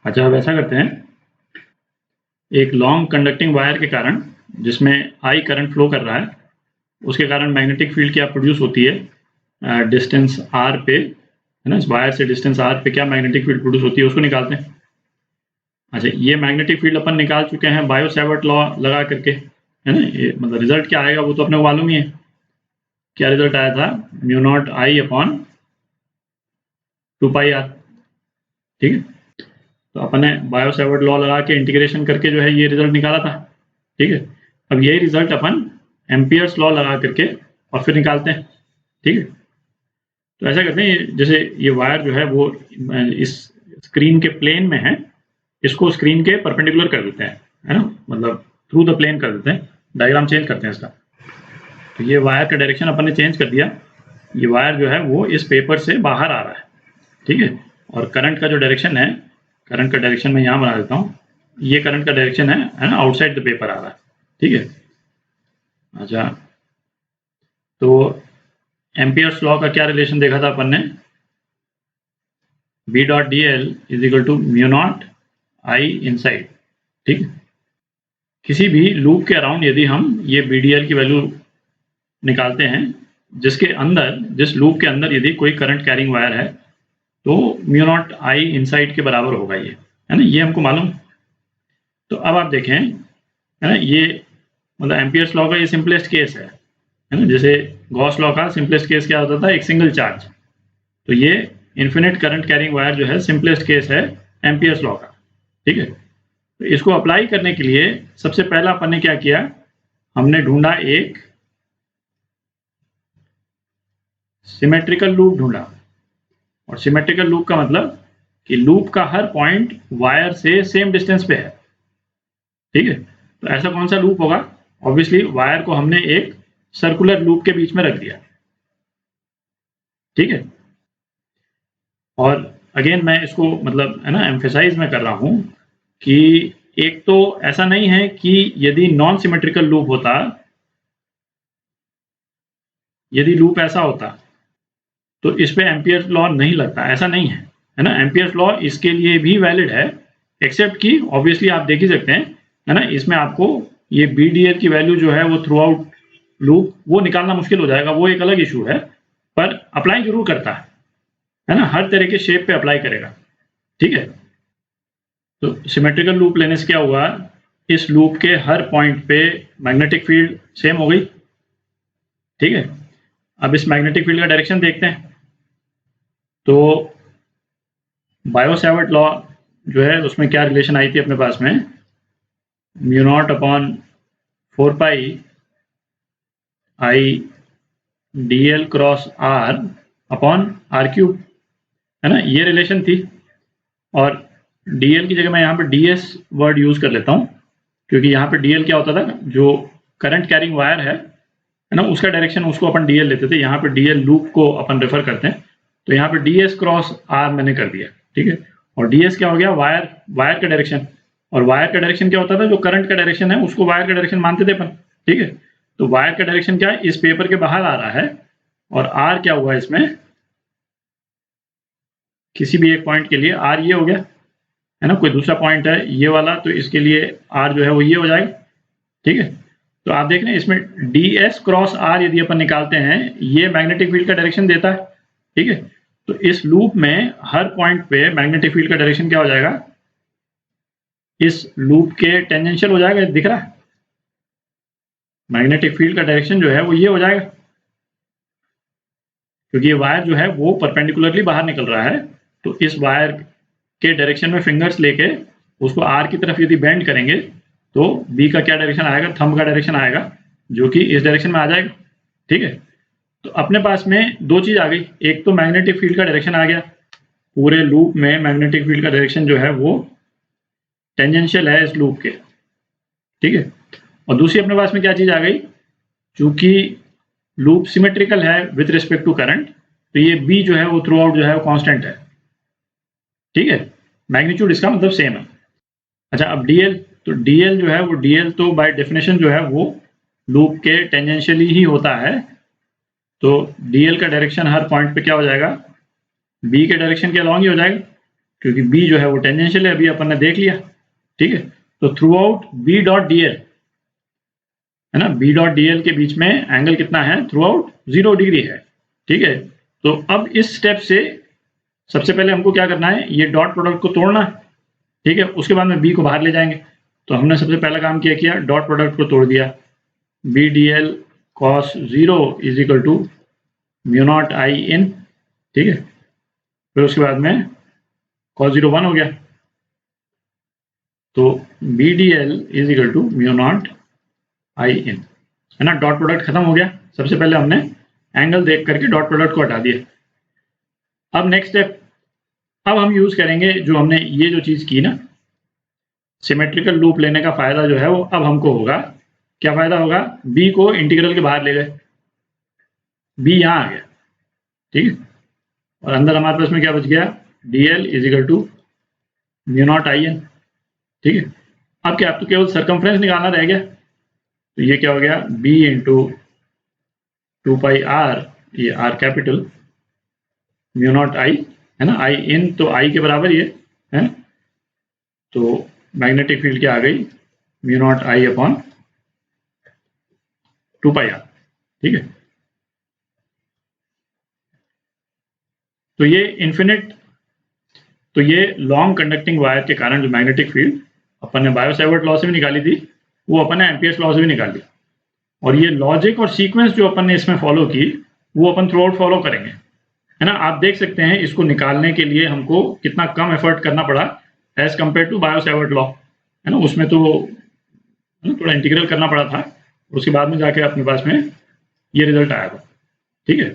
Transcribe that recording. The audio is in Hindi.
अच्छा, अब ऐसा करते हैं, एक लॉन्ग कंडक्टिंग वायर के कारण जिसमें आई करंट फ्लो कर रहा है, उसके कारण मैग्नेटिक फील्ड क्या प्रोड्यूस होती है डिस्टेंस आर पे, है ना। इस वायर से डिस्टेंस आर पे क्या मैग्नेटिक फील्ड प्रोड्यूस होती है उसको निकालते हैं। अच्छा, ये मैग्नेटिक फील्ड अपन निकाल चुके हैं बायो सेवर्ट लॉ लगा करके, है ना। ये मतलब रिजल्ट क्या आएगा वो तो अपने को मालूम ही है। क्या रिजल्ट आया था, mu naught I upon 2 pi r. ठीक है, तो अपन ने बायो सेवर्ट लॉ लगा के इंटीग्रेशन करके जो है ये रिजल्ट निकाला था। ठीक है, अब यही रिजल्ट अपन एम्पियर्स लॉ लगा करके और फिर निकालते हैं। ठीक है, तो ऐसा करते हैं, जैसे ये वायर जो है वो इस स्क्रीन के प्लेन में है, इसको स्क्रीन के परपेंडिकुलर कर देते हैं, है ना, मतलब थ्रू द प्लेन कर देते हैं, डायग्राम चेंज करते हैं इसका। तो ये वायर का डायरेक्शन अपन ने चेंज कर दिया, ये वायर जो है वो इस पेपर से बाहर आ रहा है। ठीक है, और करंट का जो डायरेक्शन है, करंट का डायरेक्शन मैं यहाँ बना देता हूँ, ये करंट का डायरेक्शन है ना, आउटसाइड द पेपर आ रहा है। ठीक है, अच्छा, तो एम्पियर्स लॉ का क्या रिलेशन देखा था अपन ने, B dot d L is equal to mu naught I inside. ठीक है, किसी भी लूप के अराउंड यदि हम ये बी डी एल की वैल्यू निकालते हैं, जिसके अंदर, जिस लूप के अंदर यदि कोई करंट कैरिंग वायर है, तो म्यू नॉट आई इनसाइड के बराबर होगा ये, है ना, ये हमको मालूम। तो अब आप देखें, है ना, ये मतलब एम्पियर्स लॉ का ये सिंपलेस्ट केस है ना। जैसे गॉस लॉ का सिंपलेस्ट केस क्या होता था, एक सिंगल चार्ज। तो ये इन्फिनिट करंट कैरिंग वायर जो है सिंपलेस्ट केस है एम्पियर्स लॉ का। ठीक है, तो इसको अप्लाई करने के लिए सबसे पहला अपन ने क्या किया, हमने ढूंढा एक सिमेट्रिकल लूप ढूंढा। और सिमेट्रिकल लूप का मतलब कि लूप का हर पॉइंट वायर से सेम डिस्टेंस पे है। ठीक है, तो ऐसा कौन सा लूप होगा, ऑब्वियसली वायर को हमने एक सर्कुलर लूप के बीच में रख दिया। ठीक है, और अगेन मैं इसको मतलब है ना एम्फेसाइज में कर रहा हूं कि एक तो ऐसा नहीं है कि यदि नॉन सिमेट्रिकल लूप होता, यदि लूप ऐसा होता तो इस पे एम्पियर्स लॉ नहीं लगता, ऐसा नहीं है, है ना। एम्पियर्स लॉ इसके लिए भी वैलिड है, एक्सेप्ट कि ऑब्वियसली आप देख ही सकते हैं, है ना, इसमें आपको ये बी डी एल की वैल्यू जो है वो थ्रू आउट लूप वो निकालना मुश्किल हो जाएगा, वो एक अलग इशू है, पर अप्लाई जरूर करता है ना, हर तरह के शेप पे अप्लाई करेगा। ठीक है, तो सिमेट्रिकल लूप लेने से क्या हुआ, इस लूप के हर पॉइंट पे मैग्नेटिक फील्ड सेम हो गई। ठीक है, अब इस मैग्नेटिक फील्ड का डायरेक्शन देखते हैं। तो बायो सेवर्ट लॉ जो है उसमें क्या रिलेशन आई थी अपने पास में, mu naught upon 4 pi I d l cross r upon r cube, है ना, ये रिलेशन थी। और डीएल की जगह मैं यहाँ पे डीएस वर्ड यूज कर लेता हूँ, क्योंकि यहाँ पे डीएल क्या होता था, जो करंट कैरिंग वायर है ना, उसका डायरेक्शन उसको अपन डीएल लेते थे, यहाँ पे डीएल लूप को अपन रेफर करते हैं। तो यहाँ पे डीएस क्रॉस आर मैंने कर दिया। ठीक है, और डीएस क्या हो गया, वायर, वायर का डायरेक्शन। और वायर का डायरेक्शन क्या होता था, जो करंट का डायरेक्शन है उसको वायर का डायरेक्शन मानते थे अपन। ठीक है, तो वायर का डायरेक्शन क्या है, इस पेपर के बाहर आ रहा है, और आर क्या हुआ इसमें, किसी भी एक पॉइंट के लिए आर ये हो गया, है ना, कोई दूसरा पॉइंट है ये वाला, तो इसके लिए आर जो है वो ये हो जाएगा। ठीक है, तो आप देख रहे हैं इसमें डी एस क्रॉस आर यदि अपन निकालते हैं, ये मैग्नेटिक फील्ड का डायरेक्शन देता है। ठीक है, तो इस लूप में हर पॉइंट पे मैग्नेटिक फील्ड का डायरेक्शन क्या हो जाएगा, इस लूप के टेंजेंशियल हो जाएगा, दिख रहा है, मैग्नेटिक फील्ड का डायरेक्शन जो है वो ये हो जाएगा, क्योंकि ये वायर जो है वो परपेंडिकुलरली बाहर निकल रहा है। तो इस वायर के डायरेक्शन में फिंगर्स लेके उसको आर की तरफ यदि बेंड करेंगे, तो बी का क्या डायरेक्शन आएगा, थंब का डायरेक्शन आएगा, जो कि इस डायरेक्शन में आ जाएगा। ठीक है, तो अपने पास में दो चीज आ गई, एक तो मैग्नेटिक फील्ड का डायरेक्शन आ गया, पूरे लूप में मैग्नेटिक फील्ड का डायरेक्शन जो है वो टेंजेंशियल है इस लूप के। ठीक है, और दूसरी अपने पास में क्या चीज आ गई, चूंकि लूप सिमेट्रिकल है विथ रिस्पेक्ट टू करंट, तो ये बी जो है वो थ्रू आउट जो है वो कांस्टेंट है। ठीक है, मैग्नीट्यूड इसका मतलब सेम है। अच्छा, अब डीएल, तो डीएल जो है वो डीएल तो बाय डेफिनेशन जो है वो लूप के टेंजेंशियली ही होता है। तो डीएल का डायरेक्शन हर पॉइंट पे क्या हो जाएगा, बी के डायरेक्शन के अलॉन्ग ही हो जाएगा, क्योंकि बी जो है वो टेंजेंशियल है, अभी अपन ने देख लिया, ठीक है। तो throughout B dot d l, है ना, बी डॉट डी एल के बीच में एंगल कितना है, थ्रू आउट 0 डिग्री है, ठीक है। तो अब इस स्टेप से सबसे पहले हमको क्या करना है, ये डॉट प्रोडक्ट को तोड़ना है, ठीक है। उसके बाद में बी को बाहर ले जाएंगे। तो हमने सबसे पहला काम क्या किया, डॉट प्रोडक्ट को तोड़ दिया, B D L cos 0 is equal to mu naught I in, ठीक है। फिर उसके बाद में कॉस 0 1 हो गया, तो B D L is equal to mu naught I in, है ना। डॉट प्रोडक्ट खत्म हो गया। सबसे पहले हमने एंगल देख करके डॉट प्रोडक्ट को हटा दिया। अब नेक्स्ट स्टेप, अब हम यूज करेंगे जो हमने ये जो चीज की ना, सिमेट्रिकल लूप लेने का फायदा जो है वो अब हमको होगा। क्या फायदा होगा, बी को इंटीग्रल के बाहर ले गए, बी यहाँ आ गया, ठीक है। और अंदर हमारे पास में क्या बच गया, d L is equal to mu naught I n, ठीक है। अब क्या, अब तो केवल सर्कमफ्रेंस निकालना रह गया। तो ये क्या हो गया, बी इंटू 2 पाई आर, ये आर कैपिटल, म्यू नॉट आई, है ना, आई इन तो आई के बराबर ही है। तो मैग्नेटिक फील्ड क्या आ गई, mu naught I upon 2 pi r, ठीक है। तो ये इन्फिनिट, तो ये लॉन्ग कंडक्टिंग वायर के कारण जो मैग्नेटिक फील्ड अपन ने बायो-सैवर्ट लॉ से भी निकाली थी, वो अपन ने एम्पियर्स लॉ से भी निकाली। और ये लॉजिक और सीक्वेंस जो अपन ने इसमें फॉलो की, वो अपन थ्रू आउट फॉलो करेंगे, है ना। आप देख सकते हैं इसको निकालने के लिए हमको कितना कम एफर्ट करना पड़ा as compared to Biot Savart law, है ना। उसमें तो थोड़ा इंटीग्रल करना पड़ा था, उसके बाद में जाके अपने पास में ये रिजल्ट आया था, ठीक है।